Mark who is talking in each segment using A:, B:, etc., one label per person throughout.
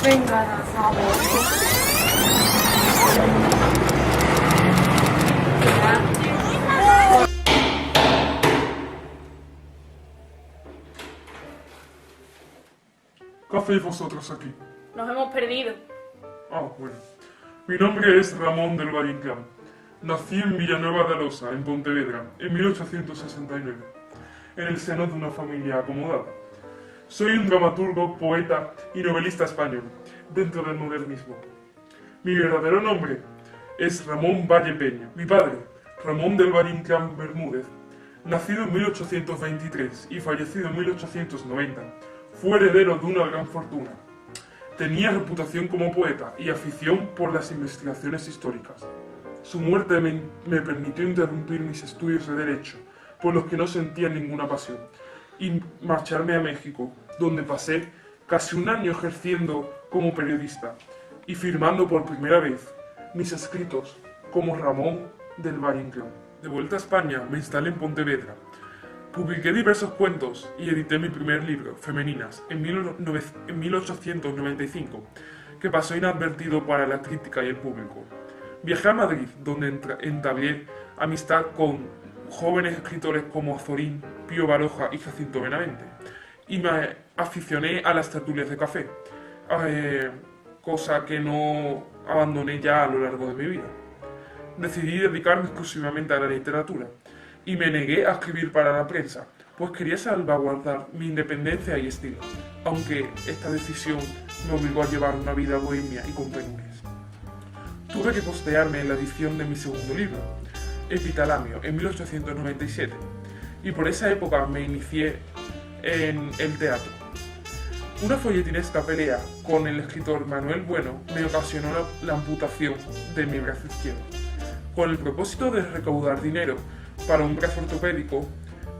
A: Venga, sabor.
B: ¿Qué hacéis vosotros aquí?
A: Nos hemos perdido.
B: Ah, bueno. Mi nombre es Ramón del Valle Inclán. Nací en Villanueva de Arosa, en Pontevedra, en 1869, en el seno de una familia acomodada. Soy un dramaturgo, poeta y novelista español, dentro del modernismo. Mi verdadero nombre es Ramón Valle Peña. Mi padre, Ramón del Valle Inclán Bermúdez, nacido en 1823 y fallecido en 1890, fue heredero de una gran fortuna. Tenía reputación como poeta y afición por las investigaciones históricas. Su muerte me permitió interrumpir mis estudios de Derecho, por los que no sentía ninguna pasión, y marcharme a México, donde pasé casi un año ejerciendo como periodista y firmando por primera vez mis escritos como Ramón del Valle Inclán. De vuelta a España, me instalé en Pontevedra. Publiqué diversos cuentos y edité mi primer libro, Femeninas, en 1895, que pasó inadvertido para la crítica y el público. Viajé a Madrid, donde entablé amistad con jóvenes escritores como Azorín, Pío Baroja y Jacinto Benavente, y me aficioné a las tertulias de café, cosa que no abandoné ya a lo largo de mi vida. Decidí dedicarme exclusivamente a la literatura, y me negué a escribir para la prensa, pues quería salvaguardar mi independencia y estilo, aunque esta decisión me obligó a llevar una vida bohemia y con penurias. Tuve que costearme la edición de mi segundo libro, Epitalamio, en 1897, y por esa época me inicié en el teatro. Una folletinesca pelea con el escritor Manuel Bueno me ocasionó la amputación de mi brazo izquierdo, con el propósito de recaudar dinero para un brazo ortopédico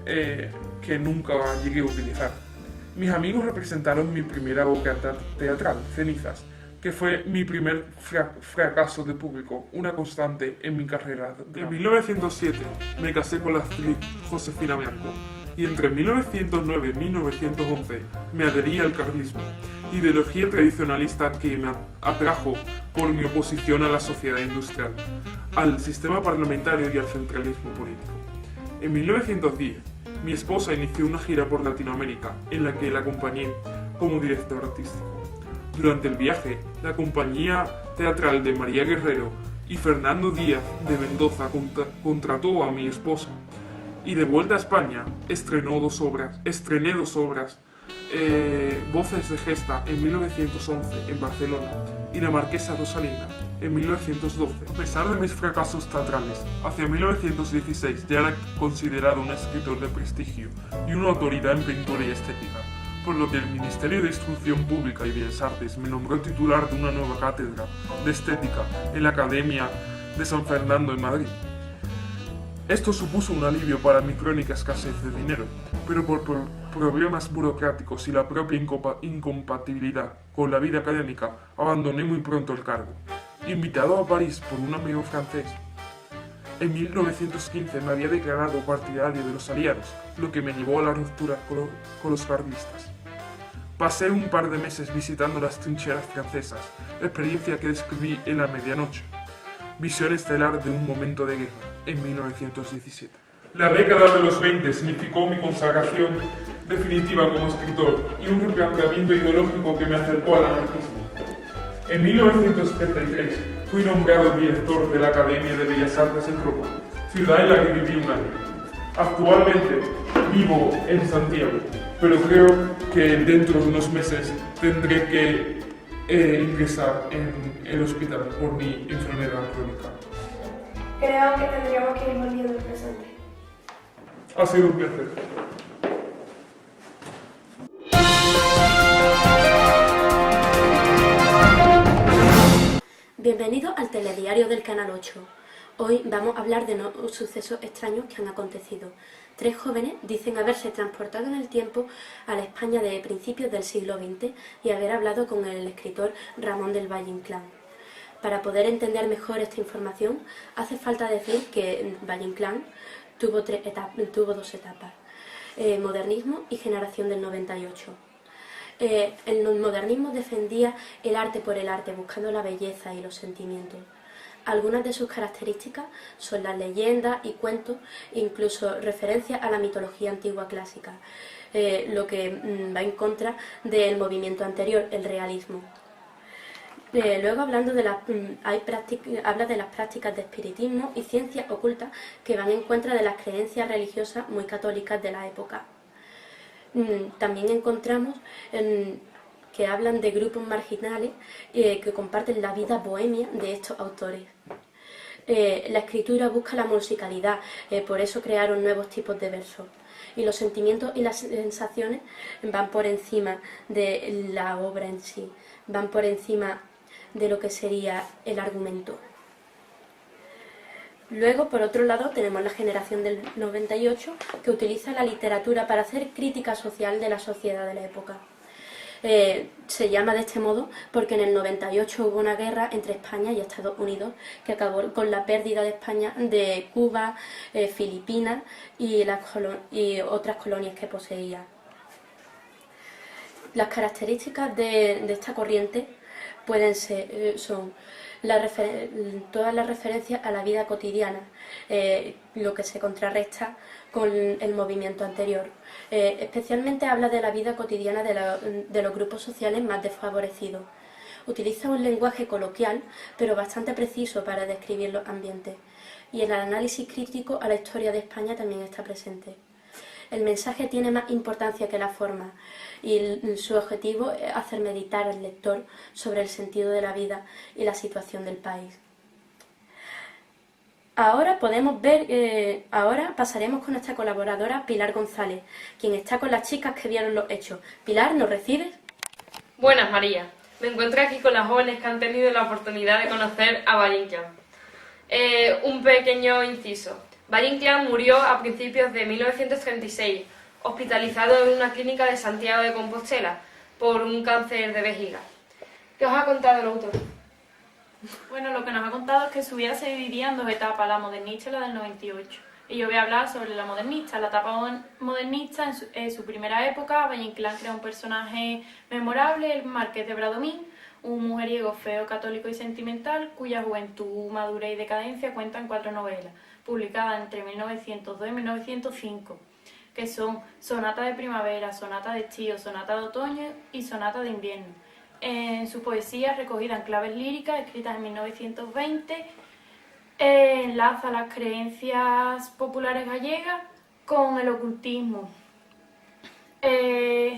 B: que nunca llegué a utilizar. Mis amigos representaron mi primera obra teatral, Cenizas, que fue mi primer fracaso de público, una constante en mi carrera. En 1907 me casé con la actriz Josefina Bianco y entre 1909 y 1911 me adherí al carlismo, ideología tradicionalista que me atrajo por mi oposición a la sociedad industrial, al sistema parlamentario y al centralismo político. En 1910, mi esposa inició una gira por Latinoamérica en la que la acompañé como director artístico. Durante el viaje, la compañía teatral de María Guerrero y Fernando Díaz de Mendoza contrató a mi esposa, y de vuelta a España estrené dos obras, Voces de Gesta en 1911 en Barcelona y La Marquesa Rosalinda en 1912. A pesar de mis fracasos teatrales, hacia 1916 ya era considerado un escritor de prestigio y una autoridad en pintura y estética, por lo que el Ministerio de Instrucción Pública y Bellas Artes me nombró titular de una nueva cátedra de estética en la Academia de San Fernando en Madrid. Esto supuso un alivio para mi crónica escasez de dinero, pero por problemas burocráticos y la propia incompatibilidad con la vida académica, abandoné muy pronto el cargo. Invitado a París por un amigo francés, en 1915 me había declarado partidario de los aliados, lo que me llevó a la ruptura con los carlistas. Pasé un par de meses visitando las trincheras francesas, experiencia que describí en La Medianoche, visión estelar de un momento de guerra, en 1917. La década de los 20 significó mi consagración definitiva como escritor y un replanteamiento ideológico que me acercó al anarquismo. En 1973 fui nombrado director de la Academia de Bellas Artes en Roma, ciudad en la que viví un año. Actualmente vivo en Santiago, pero creo que dentro de unos meses tendré que ingresar en el hospital por mi enfermedad crónica.
C: Creo que tendríamos que ir volviendo al presente.
B: Ha sido un placer.
D: Bienvenidos al telediario del Canal 8. Hoy vamos a hablar de unos sucesos extraños que han acontecido. 3 jóvenes dicen haberse transportado en el tiempo a la España de principios del siglo XX y haber hablado con el escritor Ramón del Valle Inclán. Para poder entender mejor esta información, hace falta decir que Valle Inclán tuvo 2 etapas, modernismo y generación del 98. El modernismo defendía el arte por el arte, buscando la belleza y los sentimientos. Algunas de sus características son las leyendas y cuentos, incluso referencias a la mitología antigua clásica, lo que va en contra del movimiento anterior, el realismo. Luego, hablando de habla de las prácticas de espiritismo y ciencias ocultas que van en contra de las creencias religiosas muy católicas de la época. También encontramos que hablan de grupos marginales que comparten la vida bohemia de estos autores. La escritura busca la musicalidad, por eso crearon nuevos tipos de versos. Y los sentimientos y las sensaciones van por encima de la obra en sí, van por encima de lo que sería el argumento. Luego, por otro lado, tenemos la generación del 98, que utiliza la literatura para hacer crítica social de la sociedad de la época. Se llama de este modo porque en el 98 hubo una guerra entre España y Estados Unidos que acabó con la pérdida de España de Cuba, Filipinas y otras colonias que poseía. Las características de esta corriente son todas las referencias a la vida cotidiana, lo que se contrarresta con el movimiento anterior. Especialmente habla de la vida cotidiana de los grupos sociales más desfavorecidos. Utiliza un lenguaje coloquial, pero bastante preciso para describir los ambientes. Y el análisis crítico a la historia de España también está presente. El mensaje tiene más importancia que la forma y su objetivo es hacer meditar al lector sobre el sentido de la vida y la situación del país. Ahora pasaremos con nuestra colaboradora Pilar González, quien está con las chicas que vieron los hechos. Pilar, ¿nos recibes?
E: Buenas, María. Me encuentro aquí con las jóvenes que han tenido la oportunidad de conocer a Valle Inclán. Un pequeño inciso. Valle Inclán murió a principios de 1936, hospitalizado en una clínica de Santiago de Compostela por un cáncer de vejiga. ¿Qué os ha contado el autor?
A: Bueno, lo que nos ha contado es que su vida se dividía en dos etapas, la modernista y la del 98. Y yo voy a hablar sobre la modernista. La etapa modernista, en su primera época, Valle Inclán crea un personaje memorable, el Marqués de Bradomín, un mujeriego feo, católico y sentimental, cuya juventud, madurez y decadencia cuentan 4 novelas, publicadas entre 1902 y 1905, que son Sonata de primavera, Sonata de estío, Sonata de otoño y Sonata de invierno. En su poesía, recogida en claves líricas, escritas en 1920, enlaza las creencias populares gallegas con el ocultismo.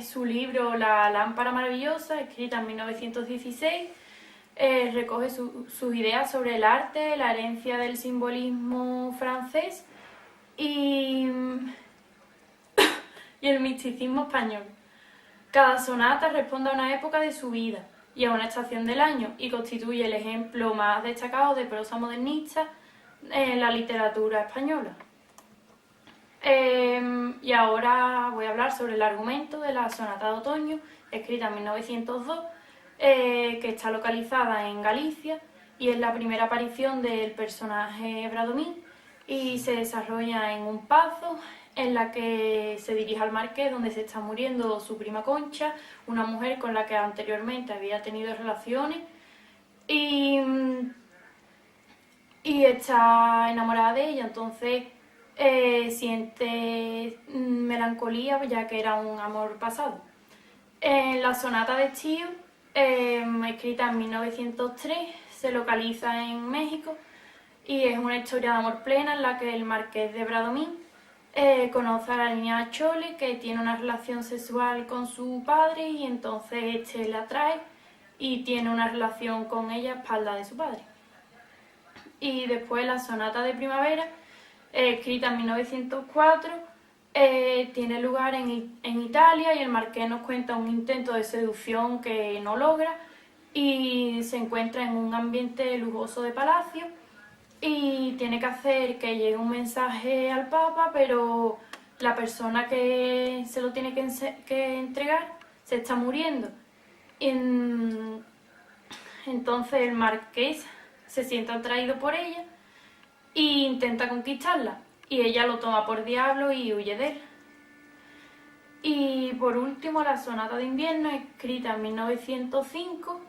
A: Su libro La lámpara maravillosa, escrita en 1916, recoge sus ideas sobre el arte, la herencia del simbolismo francés y el misticismo español. Cada sonata responde a una época de su vida y a una estación del año y constituye el ejemplo más destacado de prosa modernista en la literatura española. Y ahora voy a hablar sobre el argumento de la Sonata de Otoño, escrita en 1902, que está localizada en Galicia y es la primera aparición del personaje Bradomín y se desarrolla en un pazo en la que se dirige al marqués donde se está muriendo su prima Concha, una mujer con la que anteriormente había tenido relaciones y está enamorada de ella, entonces siente melancolía ya que era un amor pasado. En la Sonata de estío, escrita en 1903, se localiza en México y es una historia de amor plena en la que el marqués de Bradomín conoce a la niña Chole, que tiene una relación sexual con su padre y entonces este la atrae y tiene una relación con ella a espaldas de su padre. Y después la Sonata de primavera, escrita en 1904, tiene lugar en Italia y el marqués nos cuenta un intento de seducción que no logra y se encuentra en un ambiente lujoso de palacio y tiene que hacer que llegue un mensaje al Papa, pero la persona que se lo tiene que entregar se está muriendo. Entonces el marqués se siente atraído por ella e intenta conquistarla y ella lo toma por diablo y huye de él. Y por último, la sonata de invierno, escrita en 1905,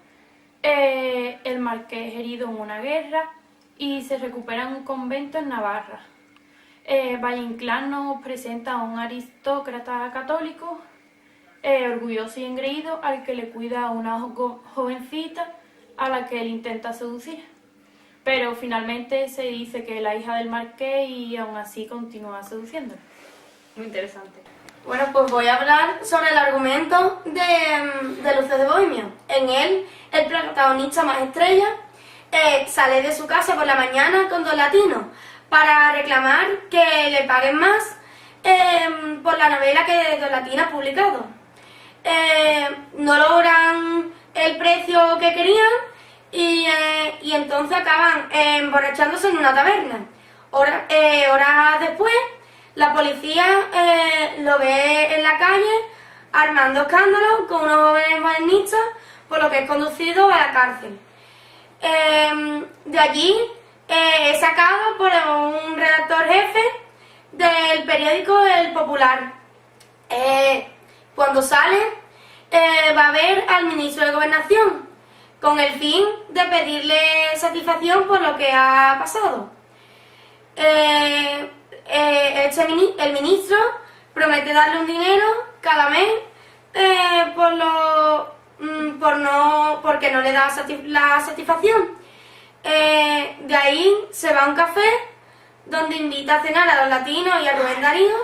A: el marqués herido en una guerra y se recupera en un convento en Navarra. Valle Inclán nos presenta a un aristócrata católico orgulloso y engreído al que le cuida a una jovencita a la que él intenta seducir. Pero finalmente se dice que es la hija del marqués y aún así continúa seduciéndola.
E: Muy interesante.
C: Bueno, pues voy a hablar sobre el argumento de Luces de Bohemia. En él, el protagonista más estrella sale de su casa por la mañana con dos latinos para reclamar que le paguen más por la novela que Dos Latinos ha publicado. No logran el precio que querían y entonces acaban emborrachándose en una taberna. Horas después, la policía lo ve en la calle armando escándalos con unos jóvenes modernistas, por lo que es conducido a la cárcel. De allí es sacado por un redactor jefe del periódico El Popular. Cuando sale, va a ver al ministro de Gobernación con el fin de pedirle satisfacción por lo que ha pasado. El ministro promete darle un dinero cada mes porque no le da la satisfacción. De ahí se va a un café donde invita a cenar a Dos Latinos y a Rubén Darío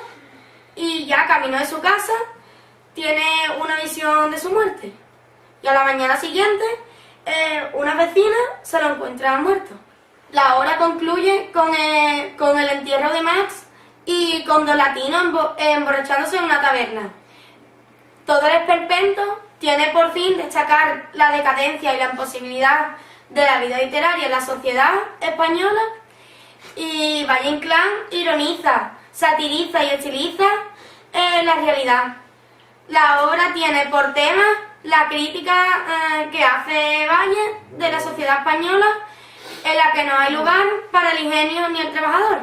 C: y ya camino de su casa tiene una visión de su muerte. Y a la mañana siguiente unas vecinas se lo encuentran muerto. La obra concluye con el entierro de Max y con Dos Latinos emborrachándose en una taberna. Todo el esperpento tiene por fin destacar la decadencia y la imposibilidad de la vida literaria en la sociedad española, y Valle Inclán ironiza, satiriza y estiliza la realidad. La obra tiene por tema la crítica que hace Valle de la sociedad española, en la que no hay lugar para el ingenio ni el trabajador.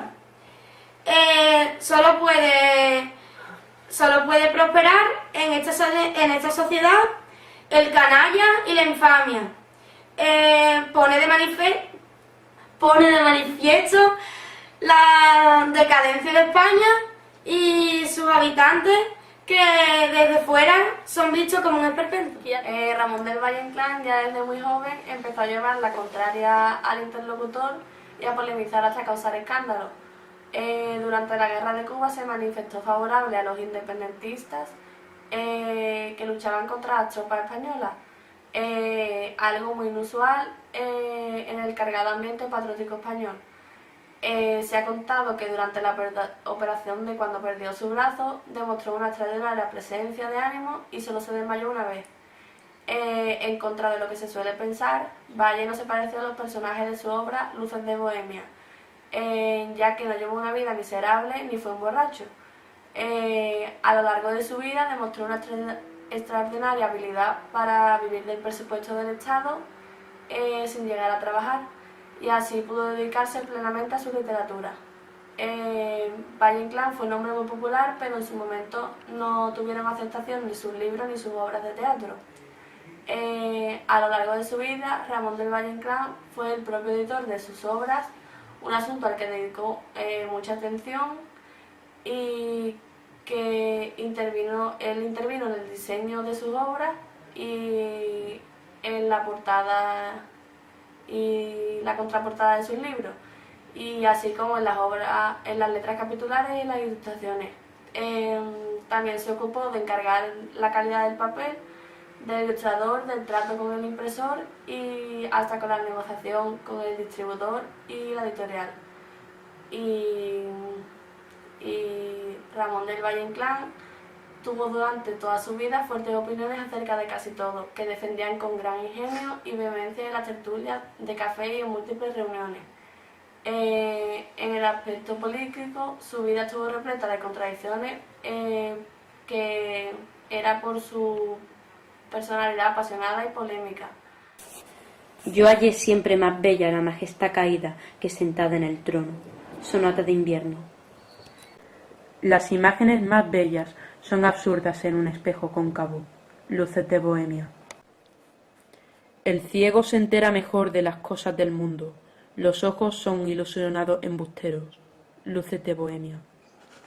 C: Solo puede prosperar en esta sociedad el canalla y la infamia. Pone de manifiesto la decadencia de España y sus habitantes, que desde fuera son vistos como un esperpento.
F: Ramón del Valle Inclán ya desde muy joven empezó a llevar la contraria al interlocutor y a polemizar hasta causar escándalo. Durante la Guerra de Cuba se manifestó favorable a los independentistas que luchaban contra las tropas españolas, algo muy inusual en el cargado ambiente patriótico español. Se ha contado que durante la operación de cuando perdió su brazo demostró una extraordinaria presencia de ánimo y solo se desmayó una vez. En contra de lo que se suele pensar, Valle no se parece a los personajes de su obra Luces de Bohemia, ya que no llevó una vida miserable ni fue un borracho. A lo largo de su vida demostró una extraordinaria habilidad para vivir del presupuesto del Estado sin llegar a trabajar, y así pudo dedicarse plenamente a su literatura. Valle Inclán fue un hombre muy popular, pero en su momento no tuvieron aceptación ni sus libros ni sus obras de teatro. A lo largo de su vida, Ramón del Valle Inclán fue el propio editor de sus obras, un asunto al que dedicó mucha atención y que intervino en el diseño de sus obras y en la portada y la contraportada de sus libros, y así como en las obras, en las letras capitulares y en las ilustraciones. También se ocupó de encargar la calidad del papel, del ilustrador, del trato con el impresor y hasta con la negociación con el distribuidor y la editorial. Y Ramón del Valle Inclán tuvo durante toda su vida fuertes opiniones acerca de casi todo, que defendían con gran ingenio y vehemencia en las tertulias de café y en múltiples reuniones. En el aspecto político, su vida estuvo repleta de contradicciones, que era por su personalidad apasionada y polémica.
D: Yo hallé siempre más bella la majestad caída que sentada en el trono. Sonata de invierno.
G: Las imágenes más bellas son absurdas en un espejo cóncavo, luces de bohemia. El ciego se entera mejor de las cosas del mundo, los ojos son ilusionados embusteros, luces de bohemia.